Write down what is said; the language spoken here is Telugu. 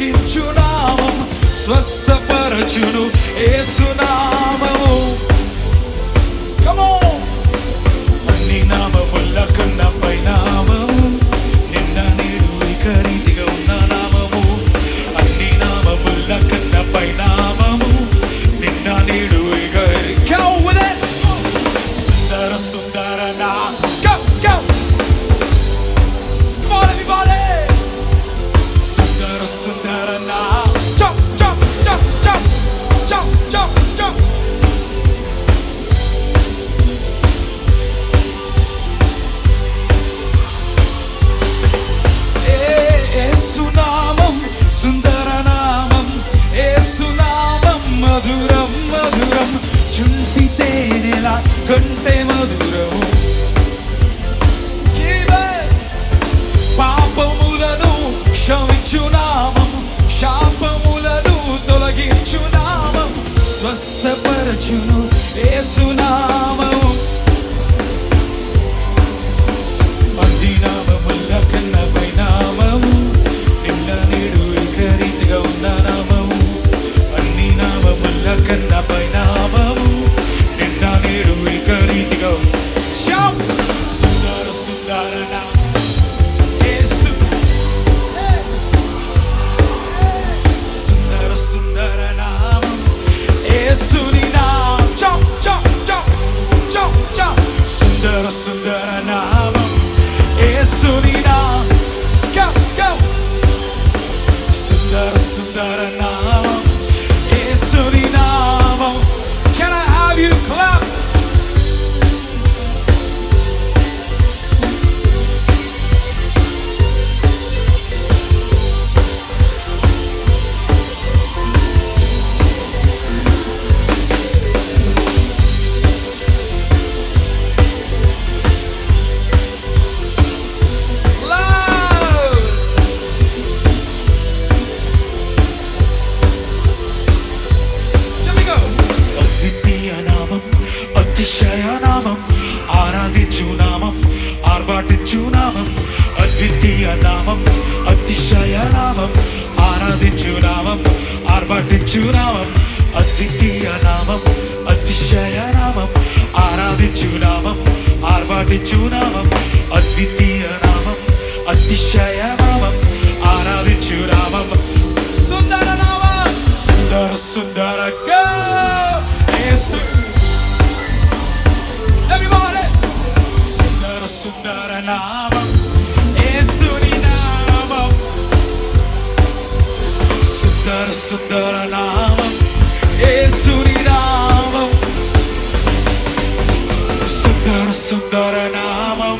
తొలగించు నామం, స్వస్థపరచును యేసు నామము. Come on. అన్ని నామముల కన్నా పై నామము, నిన్న నేడు ఇక రీతిగా ఉన్న నామము. అన్ని నామముల కన్నా పై నామము, నిన్న నేడు ఇక సుందర సుందర నా go go. Come on everybody. సుందర సుందర నా jump jump jump jump jump jump jump. యేసు నామం సుందర నామం, యేసు నామం మధురం మధురం, చుంటి తేనెల కంటే మధురం. పాపములను క్షమించు నామం, శాపములను తొలగించు నామం, స్వస్థపరచును యేసు నామము. అన్ని నామముల కన్నా పై నామము, నిన్న నేడు ఇక రీతిగా ఉన్న నామము. అన్ని నామముల కన్నా పై నామము, నిన్న నేడు ఇక రీతిగా సుందర సుందర నా యేసు. సుందర సుందర నామం యేసుని నామం. jump jump jump jump jump. సుందర సుందర నామం యేసుని నామం. go go. సుందర సుందర నామం యేసుని నామం. Can I have you clap? అతిశయ నామం, ఆరాధించు నామం, ఆర్భాటించు నామం. అద్వితీయ నామం, అతిశయ నామం, ఆరాధించు నామం, ఆర్భాటించు నామం. అద్వితీయ నామం, అతిశయ నామం, ఆరాధించు నామం, ఆర్భాటించు నామం. అద్వితీయ నామం, అతిశయ నామం, ఆరాధించు నామం. సుందర నామం, సుందర సుందర యేసు. సుందర నామం యేసుని నామం. సుందర సుందర నామం యేసుని నామం. సుందర సుందర నామం